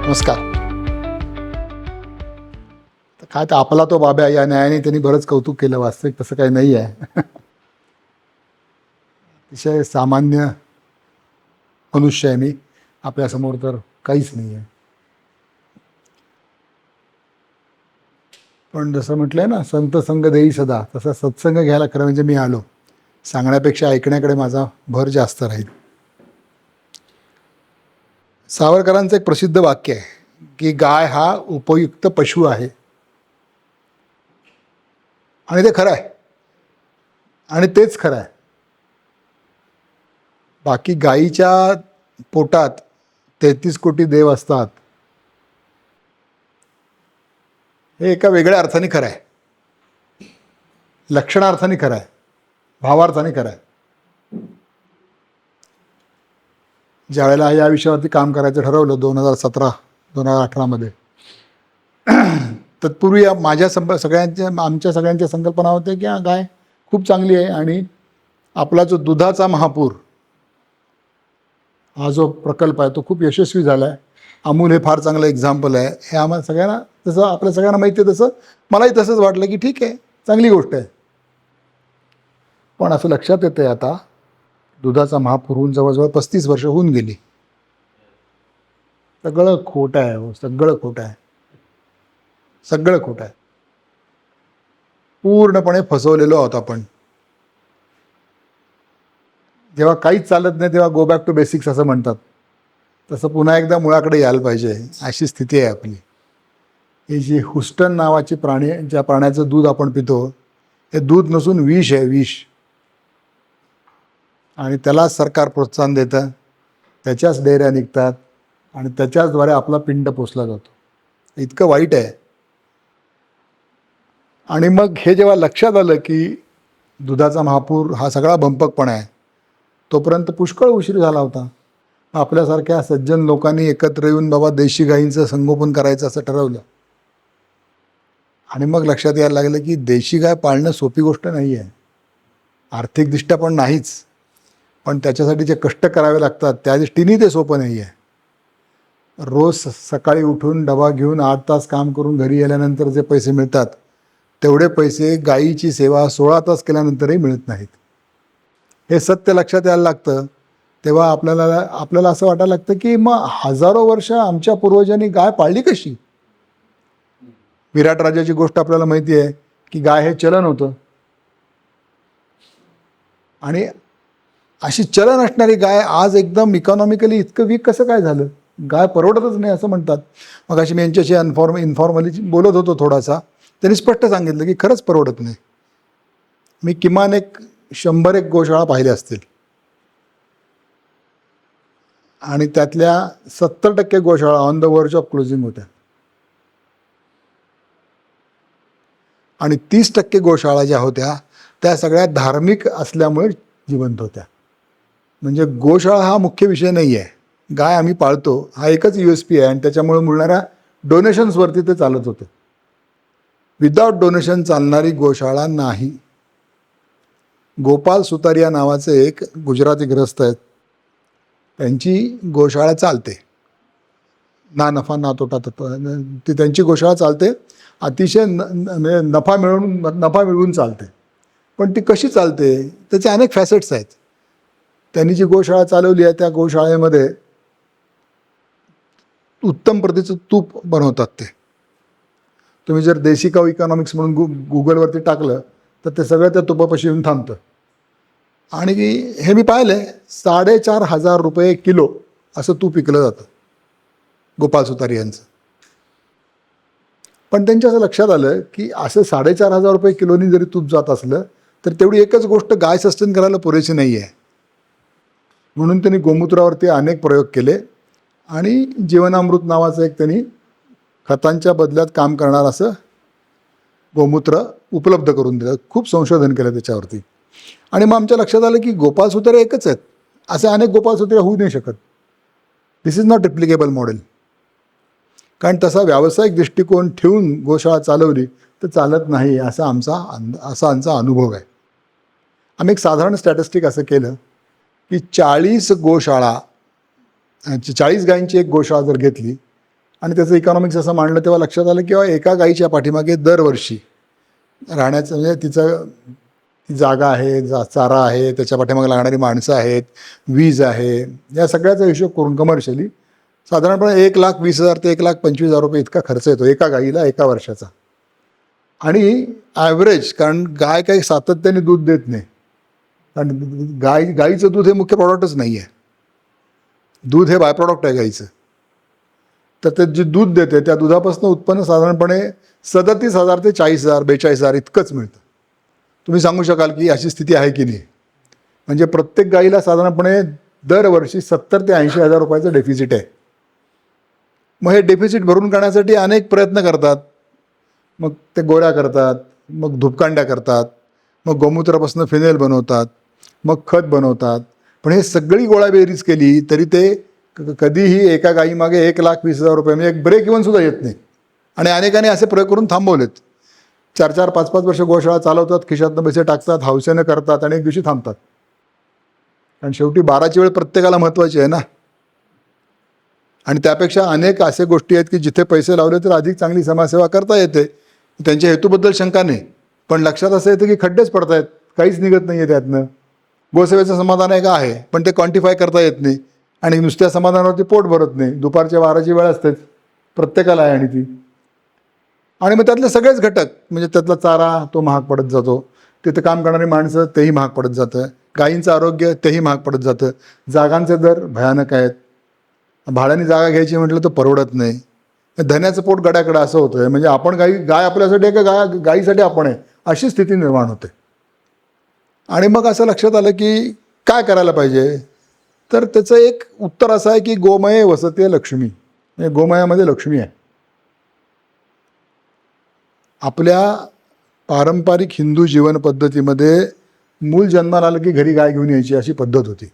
नमस्कार. काय तर आपला तो बाब्या या न्यायाने त्यांनी बरंच कौतुक केलं. वास्तविक तसं काही नाही आहे. अतिशय सामान्य मनुष्य आहे मी. आपल्यासमोर तर काहीच नाही आहे. पण जसं म्हटलंय ना, संत संग देई सदा, तसा सत्संग घ्यायला खरं म्हणजे मी आलो. सांगण्यापेक्षा ऐकण्याकडे माझा भर जास्त राहील. सावरकरांचं एक प्रसिद्ध वाक्य आहे की गाय हा उपयुक्त पशु आहे. आणि ते खरं आहे. आणि तेच खरं आहे. बाकी गायीच्या पोटात 33 कोटी देव असतात, हे एका वेगळ्या अर्थाने खरं आहे. लक्षणार्थाने खरं आहे, भावार्थाने खरं आहे. ज्यावेळेला या विषयावरती काम करायचं ठरवलं 2017-2018 मध्ये, तत्पूर्वी माझ्या आमच्या सगळ्यांच्या संकल्पना होत्या की गाय खूप चांगली आहे आणि आपला जो दुधाचा महापूर हा जो प्रकल्प आहे तो खूप यशस्वी झाला आहे. अमूल हे फार चांगलं एक्झाम्पल आहे. हे आम्हाला सगळ्यांना, तसं आपल्या सगळ्यांना माहिती आहे, तसं मलाही तसंच वाटलं की ठीक आहे, चांगली गोष्ट आहे. पण असं लक्षात येतं आहे आता, दुधाचा महापूर होऊन जवळजवळ 35 वर्ष होऊन गेली. सगळं खोटं आहे हो, सगळं खोटं आहे. सगळं खोटं आहे. पूर्णपणे फसवलेलो आहोत आपण. जेव्हा काहीच चालत नाही तेव्हा गो बॅक टू बेसिक्स असं म्हणतात, तसं पुन्हा एकदा मुळाकडे यायला पाहिजे, अशी स्थिती आहे आपली. ही जी हुस्टन नावाची ज्या प्राण्याचं दूध आपण पितो, हे दूध नसून विष आहे, विष. आणि त्यालाच सरकार प्रोत्साहन देतं, त्याच्याच डेअऱ्या निघतात आणि त्याच्याचद्वारे आपला पिंड पोचला जातो. इतकं वाईट आहे. आणि मग हे जेव्हा लक्षात आलं की दुधाचा महापूर हा सगळा बंपकपणा आहे, तोपर्यंत पुष्कळ उशीर झाला होता. आपल्यासारख्या सज्जन लोकांनी एकत्र येऊन बाबा देशी गायींचं संगोपन करायचं असं ठरवलं. आणि मग लक्षात यायला लागलं की देशी गाय पाळणं सोपी गोष्ट नाही आहे, आर्थिकदृष्ट्या पण नाहीच. पण त्याच्यासाठी जे कष्ट करावे लागतात त्या दृष्टीने ते सोपं नाही आहे. रोज सकाळी उठून डबा घेऊन 8 तास काम करून घरी गेल्यानंतर जे पैसे मिळतात, तेवढे पैसे गायीची सेवा 16 तास केल्यानंतरही मिळत नाहीत. हे सत्य लक्षात यायला लागतं. तेव्हा आपल्याला असं वाटायला लागतं की मग हजारो वर्ष आमच्या पूर्वजांनी गाय पाळली कशी. विराट राजाची गोष्ट आपल्याला माहिती आहे की गाय हे चलन होतं. आणि अशी चलन असणारी गाय आज एकदम इकॉनॉमिकली इतकं वीक कसं काय झालं. गाय परवडतच नाही असं म्हणतात. मग अशी मी यांच्याशी इन्फॉर्मली बोलत होतो थोडासा, त्यांनी स्पष्ट सांगितलं की खरंच परवडत नाही. मी किमान 100 गोशाळा पाहिल्या असतील आणि त्यातल्या 70% गोशाळा ऑन द वर्ज ऑफ क्लोजिंग होत्या. आणि 30% गोशाळा ज्या होत्या त्या सगळ्या धार्मिक असल्यामुळे जिवंत होत्या. म्हणजे गोशाळा हा मुख्य विषय नाही आहे. गाय आम्ही पाळतो हा एकच USP आहे आणि त्याच्यामुळे मिळणाऱ्या डोनेशन्सवरती ते चालत होतं. विदाउट डोनेशन चालणारी गोशाळा नाही. गोपाल सुतारिया नावाचे एक गुजराती गृहस्थ आहेत, त्यांची गोशाळा चालते. ना नफा ना तोटा ती त्यांची गोशाळा चालते. अतिशय नफा मिळवून चालते. पण ती कशी चालते त्याचे अनेक फॅसेट्स आहेत. त्यांनी जी गोशाळा चालवली आहे त्या गोशाळेमध्ये उत्तम प्रतीचं तूप बनवतात ते. तुम्ही जर देशी काऊ इकॉनॉमिक्स म्हणून गुगलवरती टाकलं तर ते सगळं त्या तुपापाशी येऊन थांबतं. आणि हे मी पाहिलंय, 4,500 रुपये किलो असं तूप विकलं जातं गोपाल सुतारी यांचं. पण त्यांच्या असं लक्षात आलं की असं 4,500 रुपये किलोनी जरी तूप जात असलं तर तेवढी एकच गोष्ट गाय सस्टेन करायला पुरेशी नाही आहे. म्हणून त्यांनी गोमूत्रावरती अनेक प्रयोग केले आणि जीवनामृत नावाचं एक त्यांनी खतांच्या बदल्यात काम करणार असं गोमूत्र उपलब्ध करून दिलं. खूप संशोधन केलं त्याच्यावरती. आणि मग आमच्या लक्षात आलं की गोपाल सुतारे एकच आहेत, असे अनेक गोपाल सुतारे होऊ नाही शकत. दिस इज नॉट रिप्लिकेबल मॉडेल. कारण तसा व्यावसायिक दृष्टिकोन ठेवून गोशाळा चालवली तर चालत नाही असा आमचा अनुभव आहे. आम्ही एक साधारण स्टॅटिस्टिक असं केलं की 40 गायींची एक गोशाळा जर घेतली आणि त्याचं इकॉनॉमिक्स असं मांडलं तेव्हा लक्षात आलं किंवा एका गाईच्या पाठीमागे दरवर्षी राहण्याचं म्हणजे तिचं ती जागा आहे, चारा आहे, त्याच्या पाठीमागे लागणारी माणसं आहेत, वीज आहे, या सगळ्याचा हिशोब करून कमर्शियली साधारणपणे 1,20,000 ते 1,25,000 रुपये इतका खर्च येतो एका गाईला एका वर्षाचा. आणि ॲव्हरेज, कारण गाय काही सातत्याने दूध देत नाही, कारण गाईचं दूध हे मुख्य प्रॉडक्टच नाही आहे, दूध हे बाय प्रॉडक्ट आहे गाईचं. तर ते जे दूध देते त्या दुधापासून उत्पन्न साधारणपणे 37,000 ते 40,000 42,000 इतकंच मिळतं. तुम्ही सांगू शकाल की अशी स्थिती आहे की नाही? म्हणजे प्रत्येक गाईला साधारणपणे दरवर्षी 70,000 ते 80,000 रुपयाचं डेफिसिट आहे. मग हे डेफिसिट भरून काढण्यासाठी अनेक प्रयत्न करतात. मग ते गोळ्या करतात, मग धुपकांड्या करतात, मग गोमूत्रापासून फिनेल बनवतात, मग खत बनवतात. पण हे सगळी गोळाबेरीज केली तरी ते कधीही एका गाईमागे 1,20,000 रुपये म्हणजे एक ब्रेक इव्हन सुद्धा येत नाही. आणि अनेकांनी असे प्रयोग करून थांबवलेत. 4-4, 5-5 वर्ष गोशाळा चालवतात, खिशातनं पैसे टाकतात, हौसेनं करतात आणि एक दिवशी थांबतात. कारण शेवटी 12ची वेळ प्रत्येकाला महत्त्वाची आहे ना. आणि त्यापेक्षा अनेक अशा गोष्टी आहेत की जिथे पैसे लावले तर अधिक चांगली समाजसेवा करता येते. त्यांच्या हेतूबद्दल शंका नाही, पण लक्षात असं येतं की खड्डेच पडत आहेत, काहीच निघत नाही आहे त्यातनं. गोसेवेचं समाधान आहे का आहे, पण ते क्वांटिफाय करता येत नाही. आणि नुसत्या समाधानावरती पोट भरत नाही. दुपारच्या 12ची वेळ असतेच प्रत्येकाला आहे आणि ती. आणि मग त्यातले सगळेच घटक म्हणजे त्यातला चारा तो महाग पडत जातो, तिथं काम करणारी माणसं तेही महाग पडत जातं, गायींचं आरोग्य तेही महाग पडत जातं, जागांचे दर भयानक आहेत, भाड्याने जागा घ्यायची म्हटलं तर परवडत नाही, धन्याचं पोट गड्याकडं असं होतं आहे. म्हणजे आपण गाय आपल्यासाठी आहे का गायीसाठी आपण आहे अशी स्थिती निर्माण होते. आणि मग असं लक्षात आलं की काय करायला पाहिजे. तर त्याचं एक उत्तर असं आहे की गोमये वसते लक्ष्मी, म्हणजे गोमयामध्ये लक्ष्मी आहे. आपल्या पारंपरिक हिंदू जीवन पद्धतीमध्ये मूल जन्माला आलं की घरी गाय घेऊन यायची अशी पद्धत होती.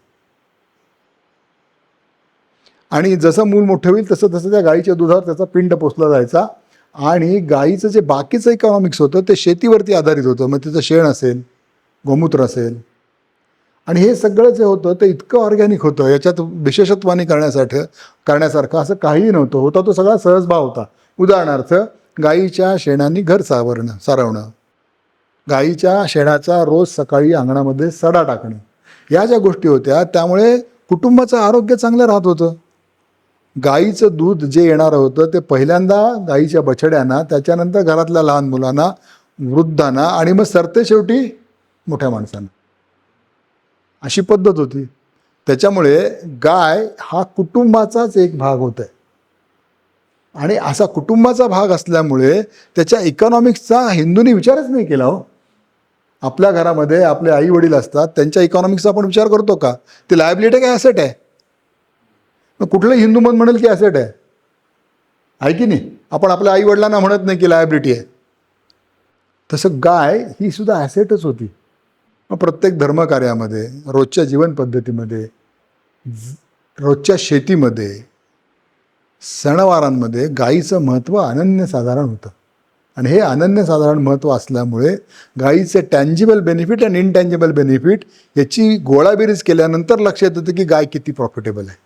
आणि जसं मूल मोठं होईल तसं तसं त्या गाईच्या दुधावर त्याचा पिंड पोसला जायचा. आणि गाईचं जे बाकीचं इकॉनॉमिक्स होतं ते शेतीवरती आधारित होतं. मग तिचं शेण असेल, गोमूत्र असेल, आणि हे सगळं जे होतं ते इतकं ऑर्गॅनिक होतं, याच्यात विशेषत्वाने करण्यासारखं असं काहीही नव्हतं. होता तो सगळा सहजभाव होता. उदाहरणार्थ गाईच्या शेणाने घर सारवणं, गाईच्या शेणाचा रोज सकाळी अंगणामध्ये सडा टाकणं, या ज्या गोष्टी होत्या त्यामुळे कुटुंबाचं आरोग्य चांगलं राहत होतं. गाईचं दूध जे येणारं होतं ते पहिल्यांदा गाईच्या बछड्यांना, त्याच्यानंतर घरातल्या लहान मुलांना, वृद्धांना, आणि मग सरते शेवटी मोठ्या माणसांना, अशी पद्धत होती. त्याच्यामुळे गाय हा कुटुंबाचाच एक भाग होता. आणि असा कुटुंबाचा भाग असल्यामुळे त्याच्या इकॉनॉमिक्सचा हिंदूंनी विचारच नाही केला हो. आपल्या घरामध्ये आपले आई वडील असतात, त्यांच्या इकॉनॉमिक्सचा आपण विचार करतो का? ती लायबिलिटी काय ॲसेट आहे? मग कुठलंही हिंदू मत म्हणेल की ॲसेट आहे की नाही? आपण आपल्या आई वडिलांना म्हणत नाही की लायबिलिटी आहे. तसं गाय ही सुद्धा ॲसेटच होती. मग प्रत्येक धर्मकार्यामध्ये, रोजच्या जीवन पद्धतीमध्ये, रोजच्या शेतीमध्ये, सणवारांमध्ये गाईचं महत्त्व अनन्यसाधारण होतं. आणि हे अनन्यसाधारण महत्त्व असल्यामुळे गाईचे टँजिबल बेनिफिट आणि इनटँजिबल बेनिफिट याची गोळाबेरीज केल्यानंतर लक्षात येतं की गाय किती प्रॉफिटेबल आहे.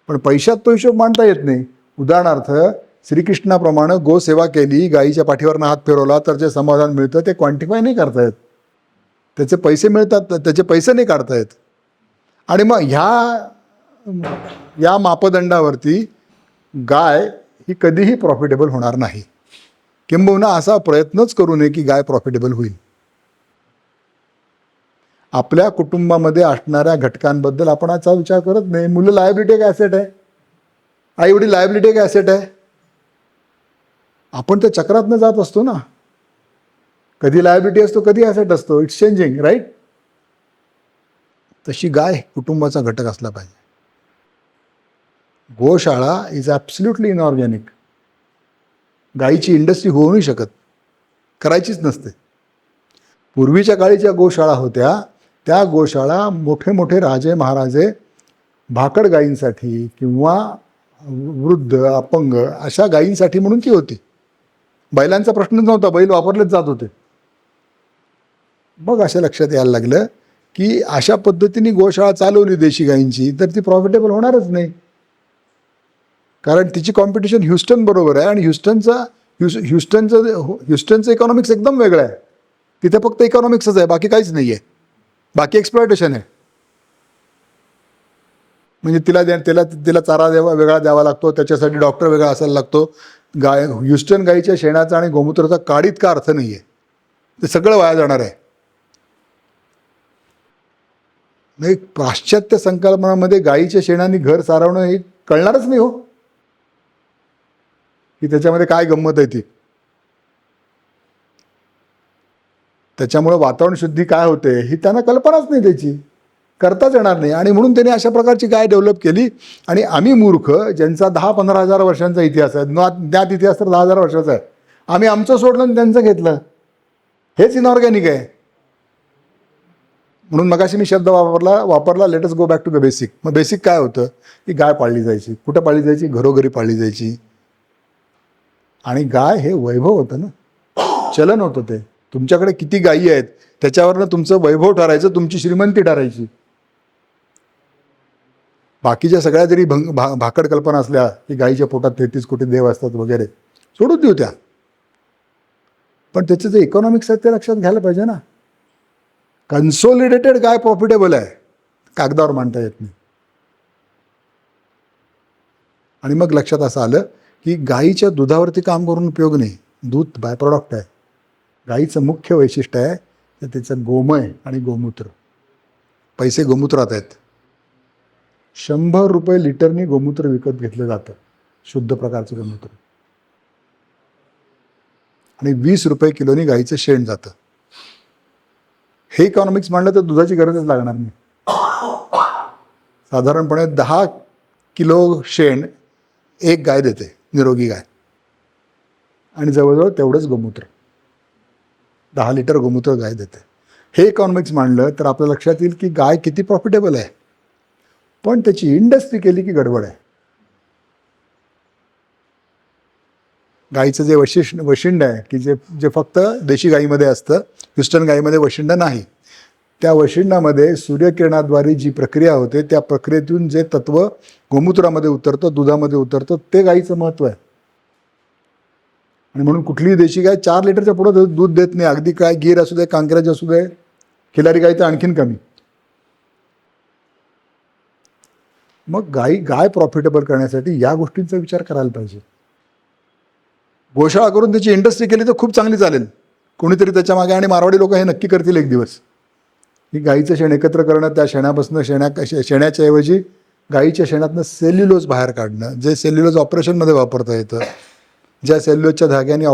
पण पैशात तो हिशोब मांडता येत नाही. उदाहरणार्थ श्रीकृष्णाप्रमाणे गोसेवा केली, गाईच्या पाठीवरनं हात फिरवला तर जे समाधान मिळतं ते क्वांटिफाय नाही करता येत. त्याचे पैसे मिळतात, त्याचे पैसे नाही काढता येत. आणि मग या मापदंडावरती गाय ही कधीही प्रॉफिटेबल होणार नाही. किंबहुना असा प्रयत्नच करू नये की गाय प्रॉफिटेबल होईल. आपल्या कुटुंबामध्ये असणाऱ्या घटकांबद्दल आपण याचा विचार करत नाही. मुलं लायबिलिटी एक ॲसेट आहे, आई वडील लायबिलिटी एक ॲसेट आहे. आपण त्या चक्रातनं जात असतो ना, कधी लायबिलिटी असतो, कधी ॲसेट असतो. It's changing, right? तशी गाय कुटुंबाचा घटक असला पाहिजे. गोशाळा इज ॲब्सल्युटली इनऑर्गॅनिक. गाईची इंडस्ट्री होऊ नाही शकत, करायचीच नसते. पूर्वीच्या काळी ज्या गोशाळा होत्या त्या गोशाळा मोठे मोठे राजे महाराजे भाकड गायींसाठी किंवा वृद्ध अपंग अशा गायींसाठी म्हणून ती होती. बैलांचा प्रश्नच नव्हता, बैल वापरलेच जात होते. मग अशा लक्षात यायला लागलं की अशा पद्धतीने गोशाळा चालवली देशी गायींची तर ती प्रॉफिटेबल होणारच नाही. कारण तिची कॉम्पिटिशन ह्युस्टन बरोबर आहे आणि ह्युस्टनचं इकॉनॉमिक्स एकदम वेगळं आहे. तिथे फक्त इकॉनॉमिक्सच आहे, बाकी काहीच नाही आहे, बाकी एक्सप्लॉयटेशन आहे. म्हणजे तिला चारा वेगळा द्यावा लागतो, त्याच्यासाठी डॉक्टर वेगळा असायला लागतो. ह्युस्टन गाईच्या शेणाचा आणि गोमूत्राचा काडीत का अर्थ नाही आहे, ते सगळं वाया जाणार आहे. म्हणजे पाश्चात्य संकल्पनामध्ये गाईच्या शेणाने घर सारवणं हे कळणारच नाही हो, की त्याच्यामध्ये काय गंमत आहे ती. त्याच्यामुळे वातावरण शुद्धी काय होते ही त्यांना कल्पनाच नाही, त्याची करताच येणार नाही. आणि म्हणून त्यांनी अशा प्रकारची गाय डेव्हलप केली. आणि आम्ही मूर्ख, ज्यांचा 10-15 हजार वर्षांचा इतिहास आहे, ज्ञात इतिहास तर 10,000 वर्षाचा आहे, आम्ही आमचं सोडलं आणि त्यांचं घेतलं. हेच इनऑर्गॅनिक आहे. म्हणून मगाशी मी शब्द वापरला let us go back to the basic. मग बेसिक काय होतं, की गाय पाळली जायची. कुठं पाळली जायची? घरोघरी पाळली जायची. आणि गाय हे वैभव होतं ना, चलन होतं ते. तुमच्याकडे किती गायी आहेत त्याच्यावरनं तुमचं वैभव ठरायचं, तुमची श्रीमंती ठरायची. बाकीच्या सगळ्या जरी भाकड कल्पना असल्या की गायीच्या पोटात 33 कोटी देव असतात वगैरे, सोडून देऊ त्या. पण त्याचं जे इकॉनॉमिक्स आहे ते लक्षात घ्यायला पाहिजे ना. कन्सोलिडेटेड गाय प्रॉफिटेबल आहे, कागदावर मांडता येत नाही. आणि मग लक्षात असं आलं की गायीच्या दुधावरती काम करून उपयोग नाही. दूध बाय प्रॉडक्ट आहे. गायीचं मुख्य वैशिष्ट्य आहे तर त्याचं गोमय आणि गोमूत्र. पैसे गोमूत्रात आहेत. 100 रुपये लिटरनी गोमूत्र विकत घेतलं जातं, शुद्ध प्रकारचं गोमूत्र. आणि 20 रुपये किलोनी गायीचं शेण जातं. हे इकॉनॉमिक्स मांडलं तर दुधाची गरजच लागणार नाही. साधारणपणे 10 किलो शेण एक गाय देते, निरोगी गाय. आणि जवळजवळ तेवढंच गोमूत्र, 10 लिटर गोमूत्र गाय देते. हे इकॉनॉमिक्स मांडलं तर आपल्या लक्षात येईल की गाय किती प्रॉफिटेबल आहे. पण त्याची इंडस्ट्री केली की गडबड आहे. गाईचं जे वशिंड आहे की जे फक्त देशी गाईमध्ये असतं, ह्युस्टन गाईमध्ये वशिंड नाही. त्या वशिंडामध्ये सूर्यकिरणाद्वारे जी प्रक्रिया होते त्या प्रक्रियेतून जे तत्व गोमूत्रामध्ये उतरतं, दुधामध्ये उतरतं, ते गाईचं महत्त्व आहे. आणि म्हणून कुठलीही देशी गाय 4 लिटरच्या पुढे दूध देत नाही. अगदी काय गीर असू दे, कांकरेज असू दे, खिलारी गाई तर आणखीन कमी. मग गाय प्रॉफिटेबल करण्यासाठी या गोष्टींचा विचार करायला पाहिजे. गोशाळा करून त्याची इंडस्ट्री केली तर खूप चांगली चालेल कोणीतरी त्याच्या मागे. आणि मारवाडी लोक हे नक्की करतील एक दिवस, की गाईचं शेण एकत्र करणं, त्या शेणापासून शेणाच्या ऐवजी गाईच्या शेणातनं सेल्युलोज बाहेर काढणं, जे सेल्युलोज ऑपरेशनमध्ये वापरता येतं, ज्या सेल्युलोजच्या धाग्यांनी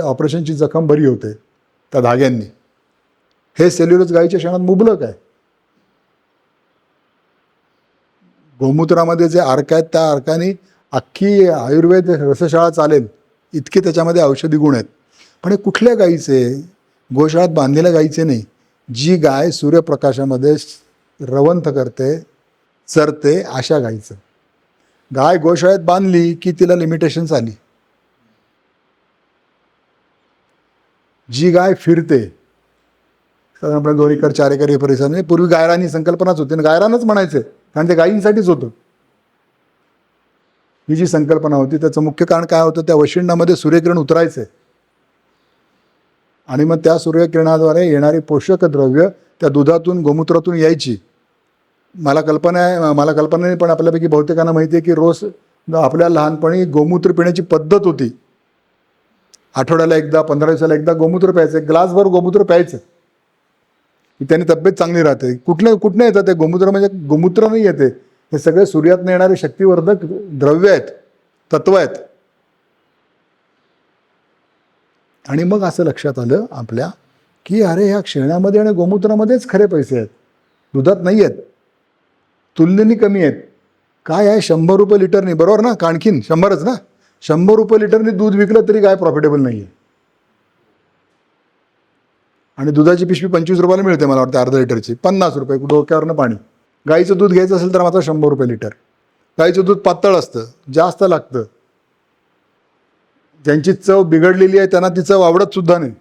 ऑपरेशनची जखम बरी होते त्या धाग्यांनी. हे सेल्युलोज गाईच्या शेणात मुबलक आहे. गोमूत्रामध्ये जे अर्क आहेत त्या अर्काने अख्खी आयुर्वेद रसशाळा चालेल इतके त्याच्यामध्ये औषधी गुण आहेत. पण हे कुठल्या गाईचे? गोशाळात बांधलेल्या गाईचे नाही. जी गाय सूर्यप्रकाशामध्ये रवंथ करते, चरते, अशा गाईचं. गाय गोशाळेत बांधली की तिला लिमिटेशन्स आली. जी गाय फिरते, साधारणपणे 2 एकर 4 एकर हे परिसर, म्हणजे पूर्वी गायरानी संकल्पनाच होती ना, गायरानच म्हणायचे कारण ते गायींसाठीच होतं. ही जी संकल्पना होती त्याचं मुख्य कारण काय होतं, त्या वशिंडामध्ये सूर्यकिरण उतरायचे आणि मग त्या सूर्यकिरणाद्वारे येणारी पोषक द्रव्य त्या दुधातून गोमूत्रातून यायची. मला कल्पना नाही, पण आपल्यापैकी बहुतेकांना माहिती आहे की रोज आपल्या लहानपणी गोमूत्र पिण्याची पद्धत होती. आठवड्याला एकदा, 15 दिवसाला एकदा गोमूत्र प्यायचं, ग्लासभर गोमूत्र प्यायचं, की त्याने तब्येत चांगली राहते. कुठनं येतं ते गोमूत्र? म्हणजे गोमूत्र नाही येते, हे सगळे सूर्यातनं येणारे शक्तिवर्धक द्रव्य आहेत, तत्व आहेत. आणि मग असं लक्षात आलं आपल्या की अरे ह्या शेणामध्ये आणि गोमूत्रामध्येच खरे पैसे आहेत, दुधात नाही आहेत, तुलनेने कमी आहेत. काय आहे, 100 रुपये लिटरनी, बरोबर ना? आणखीन 100च ना, 100 रुपये लिटरनी दूध विकलं तरी गाय प्रॉफिटेबल नाही आहे. आणि दुधाची पिशवी 25 रुपयाला मिळते मला वाटतं, अर्धा लिटरची 50 रुपये, डोक्यावरनं पाणी. गाईचं दूध घ्यायचं असेल तर मात्र 100 रुपये लिटर. गाईचं दूध पातळ असतं, जास्त लागतं. ज्यांची चव बिघडलेली आहे त्यांना ती चव आवडत सुद्धा नाही.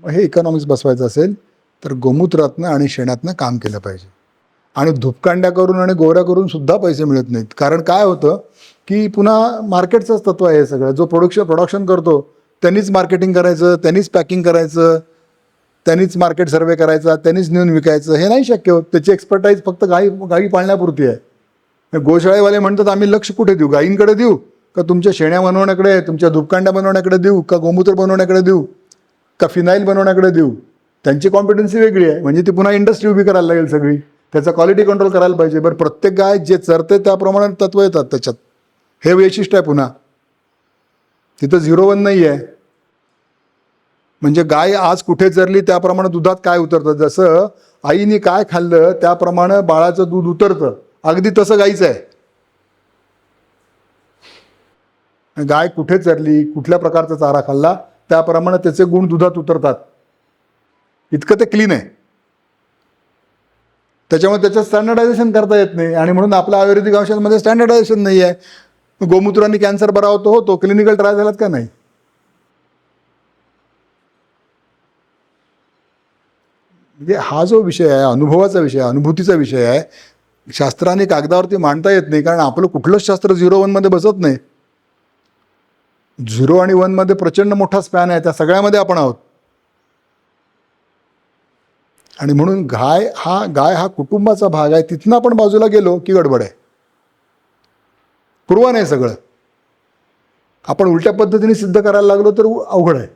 हे इकॉनॉमिक्स बसवायचं असेल तर गोमूत्रातनं आणि शेणातनं काम केलं पाहिजे. आणि धुपकांड्या करून आणि गोऱ्या करून सुद्धा पैसे मिळत नाहीत. कारण काय होतं की पुन्हा मार्केटचंच तत्व आहे हे सगळं. जो प्रोडक्शन करतो त्यांनीच मार्केटिंग करायचं, त्यांनीच पॅकिंग करायचं, त्यांनीच मार्केट सर्वे करायचा, त्यांनीच नेऊन विकायचं. हे नाही शक्य होत. त्याची एक्सपर्टाईज फक्त गाई पाळण्यापुरती आहे. गोशाळेवाले म्हणतात आम्ही लक्ष कुठे देऊ, गायींकडे देऊ का तुमच्या शेण्या बनवण्याकडे, तुमच्या धुपकांड्या बनवण्याकडे देऊ, का गोमूत्र बनवण्याकडे देऊ, का फिनाईल बनवण्याकडे देऊ. त्यांची कॉम्पिटन्सी वेगळी आहे. म्हणजे ती पुन्हा इंडस्ट्री उभी करायला लागेल सगळी. त्याचा क्वालिटी कंट्रोल करायला पाहिजे. बरं, प्रत्येक गाय जे चरते त्याप्रमाणे तत्व येतात त्याच्यात. हे वैशिष्ट्य आहे. पुन्हा तिथं 0-1 नाही आहे. म्हणजे गाय आज कुठे चरली त्याप्रमाणे दुधात काय उतरतं. जसं आईने काय खाल्लं त्याप्रमाणे बाळाचं दूध उतरतं, अगदी तसं गाईचं आहे. गाय कुठे चरली, कुठल्या प्रकारचा चारा खाल्ला त्याप्रमाणे त्याचे गुण दुधात उतरतात. इतकं ते क्लीन आहे. त्याच्यामुळे त्याचं स्टँडर्डायझेशन करता येत नाही. आणि म्हणून आपल्या आयुर्वेदिक औषधामध्ये स्टँडर्डायझेशन नाही आहे. गोमूत्राने कॅन्सर बरा होतो, क्लिनिकल ट्रायल झालात का नाही. म्हणजे हा जो विषय आहे, अनुभवाचा विषय, अनुभूतीचा विषय आहे, शास्त्राने कागदावरती मांडता येत नाही. कारण आपलं कुठलंच शास्त्र 0-1 मध्ये बसत नाही. 0 आणि 1 मध्ये प्रचंड मोठा स्पॅन आहे. त्या सगळ्यामध्ये आपण आहोत. आणि म्हणून गाय हा कुटुंबाचा भाग आहे. तिथनं आपण बाजूला गेलो की गडबड आहे. पूर्व नाही सगळं. आपण उलट्या पद्धतीने सिद्ध करायला लागलो तर अवघड आहे.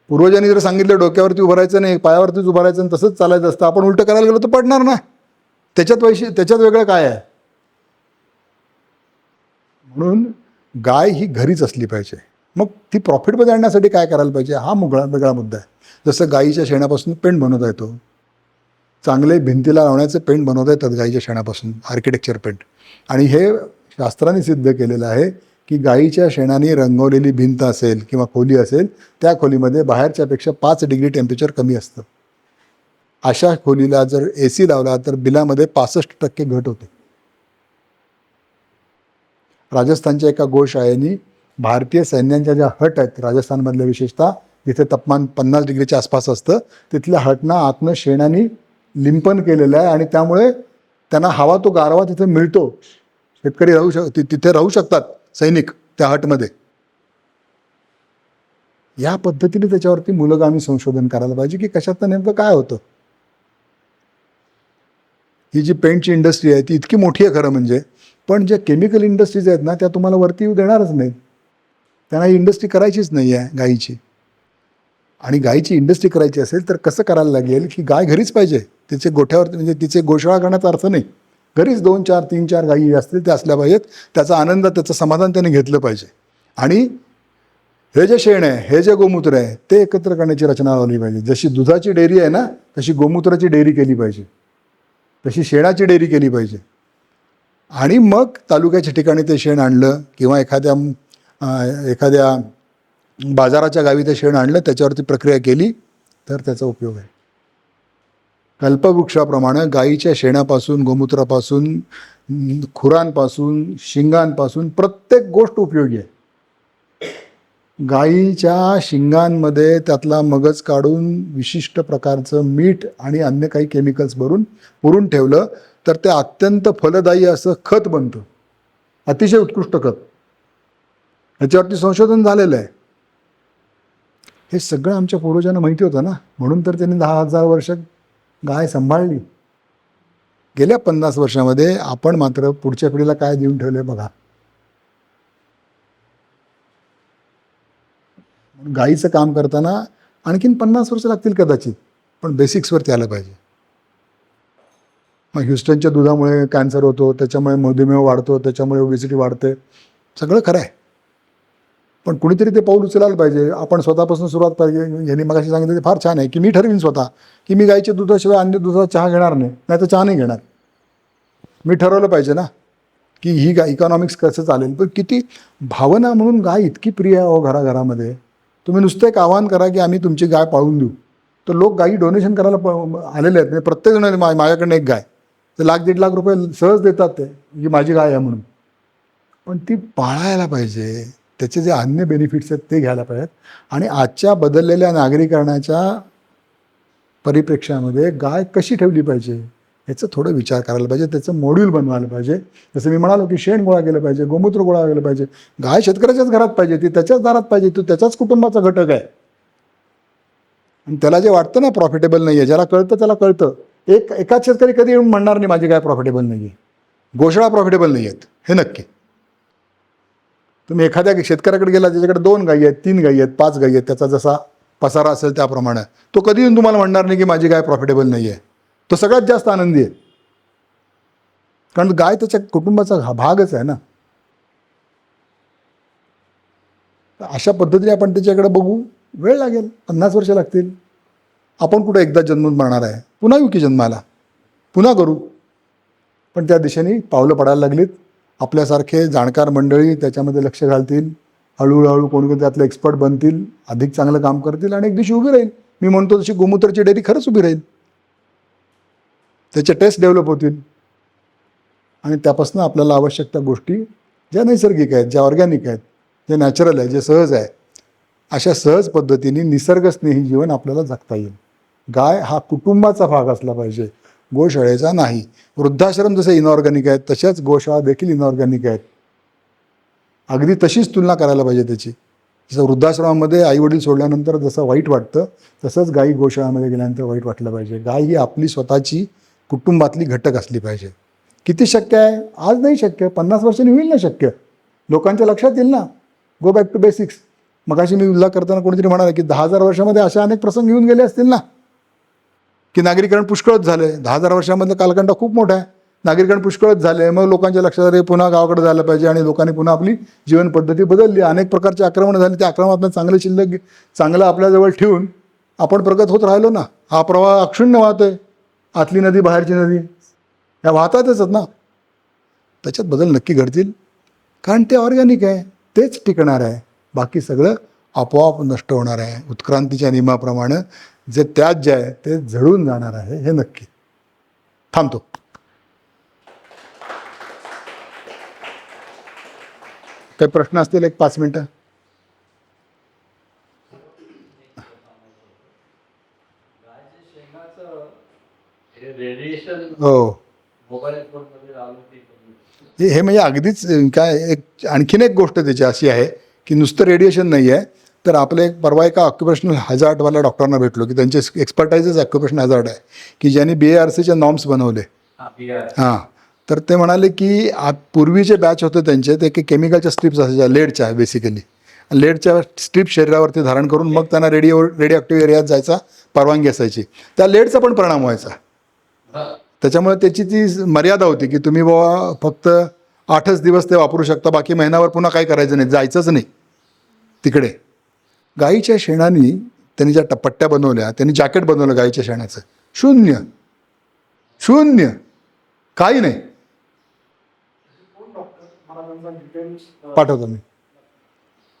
पूर्वजांनी जर सांगितलं डोक्यावरती उभं राहायचं नाही, पायावरतीच उभं राहायचं आणि तसंच चालायचं असतं, आपण उलटं करायला गेलो तर पडणार ना. त्याच्यात वेगळं काय आहे. म्हणून गाय ही घरीच असली पाहिजे. मग ती प्रॉफिटमध्ये आणण्यासाठी काय करायला पाहिजे हा वेगळा मुद्दा आहे. जसं गाईच्या शेणापासून पेंट बनवता येतो, चांगले भिंतीला लावण्याचे पेंट बनवता येतात गाईच्या शेणापासून, आर्किटेक्चर पेंट. आणि हे शास्त्राने सिद्ध केलेलं आहे की गाईच्या शेणाने रंगवलेली भिंत असेल किंवा खोली असेल, त्या खोलीमध्ये बाहेरच्यापेक्षा 5 डिग्री टेम्परेचर कमी असतं. अशा खोलीला जर AC लावला तर बिलामध्ये 65% घट होते. राजस्थानच्या एका गोशाळेने भारतीय सैन्यांच्या ज्या हट आहेत राजस्थानमधल्या, विशेषतः जिथे तापमान 50 डिग्रीच्या आसपास असतं, तिथल्या हटना आतनं शेणाने लिंपन केलेलं आहे. आणि त्यामुळे त्यांना हवा तो गारवा तिथे मिळतो. शेतकरी तिथे राहू शकतात, सैनिक त्या हटमध्ये. या पद्धतीने त्याच्यावरती मूलगामी संशोधन करायला पाहिजे की कशातनं नेमकं काय होतं. ही जी पेंटची इंडस्ट्री आहे ती इतकी मोठी आहे खरं म्हणजे, पण ज्या केमिकल इंडस्ट्रीज आहेत ना त्या तुम्हाला वरती येऊ देणारच नाहीत. त्यांना ही इंडस्ट्री करायचीच नाही आहे गाईची. आणि गाईची इंडस्ट्री करायची असेल तर कसं करायला लागेल की गाय घरीच पाहिजे. तिचे गोठ्यावरती, म्हणजे तिचे गोशाळा करण्याचा अर्थ नाही, घरीच 2-4, 3-4 गायी असतील त्या असल्या पाहिजेत. त्याचा आनंद, त्याचं समाधान त्याने घेतलं पाहिजे. आणि हे जे शेण आहे, हे जे गोमूत्र आहे ते एकत्र करण्याची रचना लावली पाहिजे. जशी दुधाची डेअरी आहे ना तशी गोमूत्राची डेअरी केली पाहिजे, तशी शेणाची डेअरी केली पाहिजे. आणि मग तालुक्याच्या ठिकाणी ते शेण आणलं किंवा एखाद्या बाजाराच्या गावी ते शेण आणलं, त्याच्यावरती प्रक्रिया केली तर त्याचा उपयोग आहे. कल्पवृक्षाप्रमाणे गाईच्या शेणापासून, गोमूत्रापासून, खुरांपासून, शिंगांपासून प्रत्येक गोष्ट उपयोगी आहे. गाईच्या शिंगांमध्ये त्यातला मगज काढून विशिष्ट प्रकारचं मीठ आणि अन्य काही केमिकल्स पुरून ठेवलं तर ते अत्यंत फलदायी असं खत बनतं, अतिशय उत्कृष्ट खत. याच्यावरती संशोधन झालेलं आहे. हे सगळं आमच्या पूर्वजांना माहिती होतं ना, म्हणून तर त्यांनी 10,000 वर्ष गाय सांभाळली. गेल्या 50 वर्षामध्ये आपण मात्र पुढच्या पिढीला काय देऊन ठेवले बघा. गाईचं काम करताना आणखीन 50 वर्ष लागतील कदाचित, पण बेसिक्सवरती आलं पाहिजे. मग ह्युस्टनच्या दुधामुळे कॅन्सर होतो, त्याच्यामुळे मधुमेह वाढतो, त्याच्यामुळे ओबेसिटी वाढते, सगळं खरं आहे. पण कुणीतरी ते पाऊल उचलायला पाहिजे. आपण स्वतःपासून सुरुवात पाहिजे. यांनी मगाशी सांगितलं ते फार छान आहे की मी ठरवीन स्वतः की मी गाईच्या दुधाशिवाय अन्य दुधाचा चहा घेणार नाही, नाही तर चहा नाही घेणार. मी ठरवलं पाहिजे ना की ही गाय इकॉनॉमिक्स कसं चालेल. पण किती भावना म्हणून गाय इतकी प्रिय आहे घराघरामध्ये. तुम्ही नुसतं एक आवाहन करा की आम्ही तुमची गाय पाळून देऊ, तर लोक गायी डोनेशन करायला आलेले आहेत. म्हणजे प्रत्येकजण माझ्याकडनं एक गाय, तर 1,00,000-1.5 लाख रुपये सहज देतात ते की माझी गाय आहे म्हणून. पण ती पाळायला पाहिजे, त्याचे जे अन्य बेनिफिट्स आहेत ते घ्यायला पाहिजेत. आणि आजच्या बदललेल्या नागरीकरणाच्या परिप्रेक्ष्यामध्ये गाय कशी ठेवली पाहिजे ह्याचं थोडं विचार करायला पाहिजे, त्याचं मॉड्यूल बनवायला पाहिजे. जसं मी म्हणालो की शेण गोळा केलं पाहिजे, गोमूत्र गोळा केलं पाहिजे. गाय शेतकऱ्याच्याच घरात पाहिजे, ती त्याच्याच दारात पाहिजे, तो त्याच्याच कुटुंबाचा घटक आहे. आणि त्याला जे वाटतं ना प्रॉफिटेबल नाही आहे, ज्याला कळतं त्याला कळतं. एकाच शेतकरी कधी येऊन म्हणणार नाही माझी गाय प्रॉफिटेबल नाही आहे, गोशाळा प्रॉफिटेबल नाही आहेत, हे नक्की. तुम्ही एखाद्या शेतकऱ्याकडे गेला ज्याच्याकडे 2 गायी आहेत, 3 गायी आहेत, 5 गायी आहेत, त्याचा जसा पसारा असेल त्याप्रमाणे, तो कधी येऊन तुम्हाला म्हणणार नाही की माझी गाय प्रॉफिटेबल नाही आहे. तो सगळ्यात जास्त आनंदी आहे, कारण गाय त्याच्या कुटुंबाचा भागच आहे ना. अशा पद्धतीने आपण त्याच्याकडे बघू. वेळ लागेल, 50 वर्ष लागतील. आपण कुठे एकदा जन्मून मरणार आहे, पुन्हा येऊ की जन्माला, पुन्हा करू. पण त्या दिशेने पावलं पडायला लागलीत. आपल्यासारखे जाणकार मंडळी त्याच्यामध्ये लक्ष घालतील, हळूहळू कोणी त्यातले एक्सपर्ट बनतील, अधिक चांगलं काम करतील आणि एक दिवशी उभी राहील. मी म्हणतो तशी गोमूत्राची डेअरी खरंच उभी राहील. त्याचे टेस्ट डेव्हलप होतील आणि त्यापासून आपल्याला आवश्यक त्या गोष्टी ज्या नैसर्गिक आहेत, ज्या ऑर्गॅनिक आहेत, जे नॅचरल आहे, जे सहज आहे, अशा सहज पद्धतीने निसर्गस्नेही जीवन आपल्याला जगता येईल. गाय हा कुटुंबाचा भाग असला पाहिजे, गोशाळेचा नाही. वृद्धाश्रम जसे इनऑर्गॅनिक आहेत तशाच गोशाळा देखील इनऑर्गॅनिक आहेत. अगदी तशीच तुलना करायला पाहिजे त्याची. जसं वृद्धाश्रमामध्ये आईवडील सोडल्यानंतर जसं वाईट वाटतं, तसंच गायी गोशाळामध्ये गेल्यानंतर वाईट वाटलं पाहिजे. गाय ही आपली स्वतःची कुटुंबातली घटक असली पाहिजे. किती शक्य आहे? आज नाही शक्य, 50 वर्षांनी होईल ना शक्य. लोकांच्या लक्षात येईल ना. Go back to basics. मगाशी मी उल्लेख करताना कोणीतरी म्हणाले की 10,000 वर्षामध्ये असे अनेक प्रसंग येऊन गेले असतील ना, की नागरीकरण पुष्कळच झाले. 10,000 वर्षामधलं कालखंड खूप मोठा आहे. नागरीकरण पुष्कळच झाले. मग लोकांच्या लक्षात आले पुन्हा गावाकडे जायला पाहिजे आणि लोकांनी पुन्हा आपली जीवन पद्धती बदलली. अनेक प्रकारचे आक्रमण झाले. त्या आक्रमणातून चांगलं आपल्याजवळ ठेवून आपण प्रगत होत राहिलो ना. हा प्रवाह अक्षुण्ण वाहतोय. आतली नदी बाहेरची नदी ह्या वाहतातच ना. त्याच्यात बदल नक्की घडतील, कारण ते ऑर्गॅनिक आहे, तेच टिकणार आहे. बाकी सगळं आपोआप नष्ट होणार आहे. उत्क्रांतीच्या नियमाप्रमाणे जे त्याज्य आहे ते झडून जाणार आहे, हे नक्की. थांबतो. काही प्रश्न असतील? एक 5 मिनिटं. हो, हे म्हणजे अगदीच काय. एक आणखीन एक गोष्ट त्याची अशी आहे की नुसतं रेडिएशन नाही आहे, तर आपलं एक परवा एका ऑक्युपेशनल हॅझार्डवाल्या डॉक्टरांना भेटलो की त्यांचे एक्सपर्टाईजच ऑक्युपेशनल हॅझार्ड आहे, की ज्यांनी BARCचे नॉर्म्स बनवले. हां, तर ते म्हणाले की पूर्वीचे बॅच होते त्यांचे, ते केमिकलच्या स्ट्रिप्स असायच्या, लेडच्या बेसिकली. लेडच्या स्ट्रिप शरीरावरती धारण करून मग त्यांना रेडिओ ॲक्टिव्ह एरियात जायचा परवानगी असायची. त्या लेडचा पण परिणाम व्हायचा. त्याच्यामुळे त्याची ती मर्यादा होती की तुम्ही बाबा फक्त 8च दिवस ते वापरू शकता, बाकी महिनाभर पुन्हा काय करायचं नाही, जायचंच नाही तिकडे. गाईच्या शेणाने त्यांनी ज्या पट्ट्या बनवल्या, त्यांनी जॅकेट बनवलं गाईच्या शेणाचं, शून्य शून्य, काही नाही. पाठवतो मी.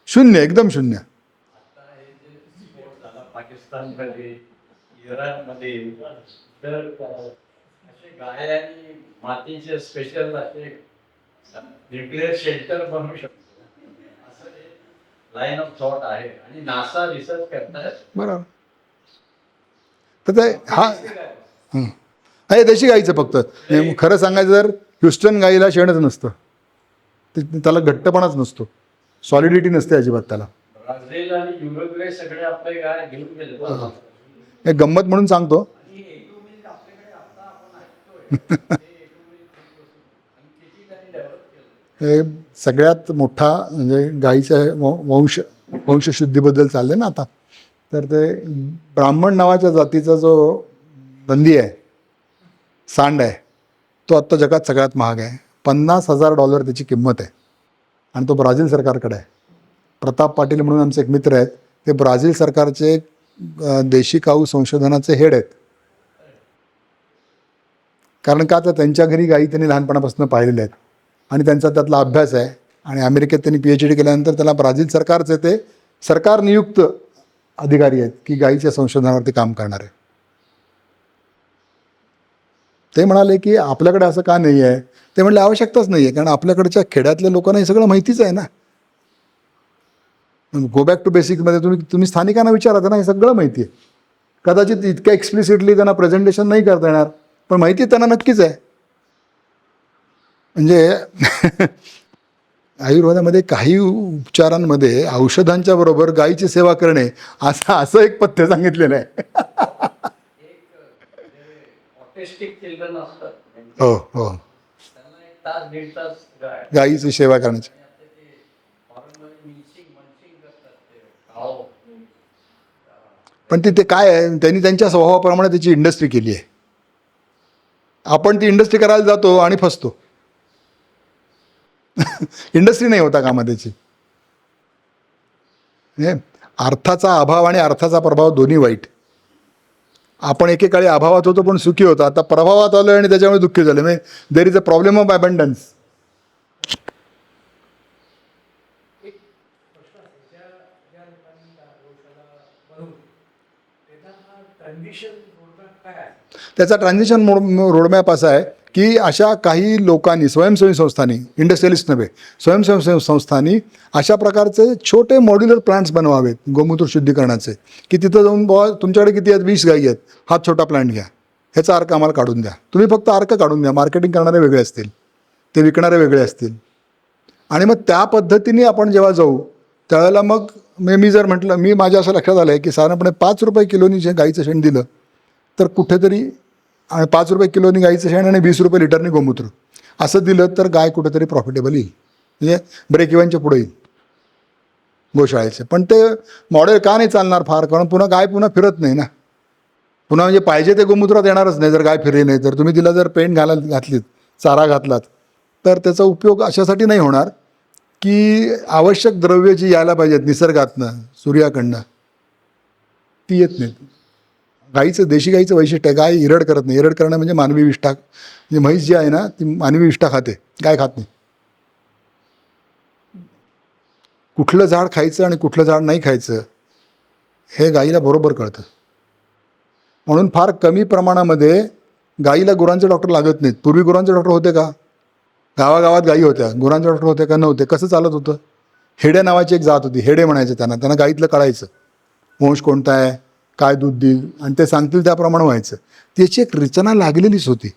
शून्य, एकदम शून्य. पाकिस्तानमध्ये, इराणमध्ये तर असे गाय आणि मातीचे स्पेशल असे न्यूक्लिअर शेल्टर बनवू शकतो, असं एक लाईन ऑफ थॉट आहे आणि नासा रिसर्च करतायत. बरोबर. तर ते हे देशी गाईचं फक्त. खरं सांगायचं तर ह्युस्टन गाईला शेणच नसतं, त्याला घट्टपणाच नसतो, सॉलिडिटी नसते अजिबात त्याला. ब्राझील आणि युरोपे सगळे आपले गाय घेऊन गेले. एक गंमत म्हणून सांगतो. हे सगळ्यात मोठा म्हणजे गाईच्या वंशशुद्धीबद्दल चाललं ना आता. तर ते ब्राह्मण नावाच्या जातीचा जो नंदी आहे, सांड आहे, तो आत्ता जगात सगळ्यात महाग आहे. $50,000 त्याची किंमत आहे आणि तो ब्राझील सरकारकडे आहे. प्रताप पाटील म्हणून आमचे एक मित्र आहेत, ते ब्राझील सरकारचे देशी काऊ संशोधनाचे हेड आहेत. कारण का, तर त्यांच्या घरी गायी त्यांनी लहानपणापासून पाहिलेल्या आहेत आणि त्यांचा त्यातला अभ्यास आहे. आणि अमेरिकेत त्यांनी PhD केल्यानंतर त्याला ब्राझील सरकारचे ते सरकार नियुक्त अधिकारी आहेत की गायीच्या संशोधनावरती काम करणारे. ते म्हणाले की आपल्याकडे असं का नाही आहे. ते म्हणले आवश्यकताच नाही आहे, कारण आपल्याकडच्या खेड्यातल्या लोकांना हे सगळं माहितीच आहे ना. गो बॅक टू बेसिक्समध्ये तुम्ही स्थानिकांना विचारा, त्यांना हे सगळं माहिती आहे. कदाचित इतक्या एक्सप्लिसिटली त्यांना प्रेझेंटेशन नाही करता येणार, पण माहिती त्यांना नक्कीच आहे. म्हणजे आयुर्वेदामध्ये काही उपचारांमध्ये औषधांच्या बरोबर गायीची सेवा करणे असं एक पथ्य सांगितलेलं आहे. ऑटिस्टिक चिल्ड्रन असतात हो हो, त्यांना 1 तास 1.5 तास गायीची सेवा करण्याची. पण ते काय आहे, त्यांनी त्यांच्या स्वभावाप्रमाणे त्याची इंडस्ट्री केली आहे. आपण ती इंडस्ट्री करायला जातो आणि फसतो. इंडस्ट्री नाही होता कामा त्याची. अर्थाचा अभाव आणि अर्थाचा प्रभाव दोन्ही वाईट. आपण एकेकाळी अभावात होतो पण सुखी होतो, आता प्रभावात आलोय आणि त्याच्यामुळे दुःखी झाले. म्हणजे there is a problem of abundance. त्याचा ट्रान्झिशन रोडमॅप असा आहे की अशा काही लोकांनी, स्वयंसेवी संस्थांनी, इंडस्ट्रियलिस्ट नव्हे, स्वयंसेवी संस्थांनी अशा प्रकारचे छोटे मॉड्युलर प्लांट्स बनवावेत गोमूत्र शुद्धीकरणाचे, की तिथं जाऊन बुवा तुमच्याकडे किती आहेत, 20 गायी आहेत, हा छोटा प्लांट घ्या, ह्याचा अर्क आम्हाला काढून द्या. तुम्ही फक्त अर्क काढून द्या, मार्केटिंग करणारे वेगळे असतील, ते विकणारे वेगळे असतील. आणि मग त्या पद्धतीने आपण जेव्हा जाऊ त्यावेळेला मग मी जर म्हटलं, मी माझ्या असं लक्षात आलं आहे की साधारणपणे 5 रुपये किलोनी जे गाईचं शेण दिलं तर कुठेतरी, आणि 5 रुपये किलोनी गाईचं शेण आणि 20 रुपये लिटरनी गोमूत्र असं दिलं तर गाय कुठेतरी प्रॉफिटेबल येईल, म्हणजे ब्रेक इव्हनच्या पुढे येईल गोशाळेचे. पण ते मॉडेल का नाही चालणार फार, कारण पुन्हा गाय पुन्हा फिरत नाही ना. पुन्हा म्हणजे पाहिजे ते गोमूत्रात येणारच नाही जर गाय फिरली नाही तर. तुम्ही तिला जर पेंट घातलीत, चारा घातलात, तर त्याचा उपयोग अशासाठी नाही होणार की आवश्यक द्रव्य जी यायला पाहिजेत निसर्गातनं, सूर्याकडनं, ती येत नाहीत. गाईचं, देशी गाईचं वैशिष्ट्य आहे, गाय इरड करत नाही. इरड करणं म्हणजे मानवी विष्ठा, म्हणजे म्हैस जी आहे ना ती मानवी विष्ठा खाते, गाय खात नाही. कुठलं झाड खायचं आणि कुठलं झाड नाही खायचं हे गाईला बरोबर कळतं. म्हणून फार कमी प्रमाणामध्ये गाईला गुरांचे डॉक्टर लागत नाहीत. पूर्वी गुरांचे डॉक्टर होते का? गावागावात गायी होत्या, गुरांचे डॉक्टर होते का? नव्हते. कसं चालत होतं? हेडे नावाची एक जात होती, हेडे म्हणायचं त्यांना गाईतलं कळायचं वंश कोणता आहे, काय दूध देईल, आणि ते सांगतील त्याप्रमाणे व्हायचं. त्याची एक रचना लागलेलीच होती.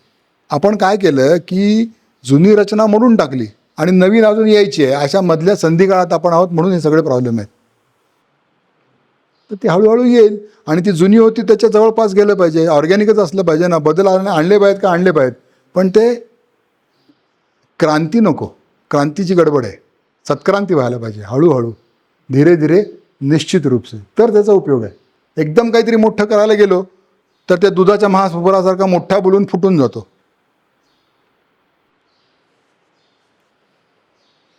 आपण काय केलं की जुनी रचना मोडून टाकली आणि नवीन अजून यायची आहे, अशा मधल्या संधी काळात आपण आहोत, म्हणून हे सगळे प्रॉब्लेम आहेत. तर ती हळूहळू येईल आणि ती जुनी होती त्याच्या जवळपास गेलं पाहिजे, ऑर्गॅनिकच असलं पाहिजे ना. बदल आणले पाहिजेत का? आणले पाहिजेत, पण ते क्रांती नको, क्रांतीची गडबड आहे. सत्क्रांती व्हायला पाहिजे, हळूहळू, धीरे धीरे, निश्चित रूप से, तर त्याचा उपयोग आहे. एकदम काहीतरी मोठं करायला गेलो तर त्या दुधाच्या महासुपरासारखा मोठा बोलून फुटून जातो.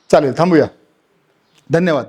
चालेल, थांबूया. धन्यवाद.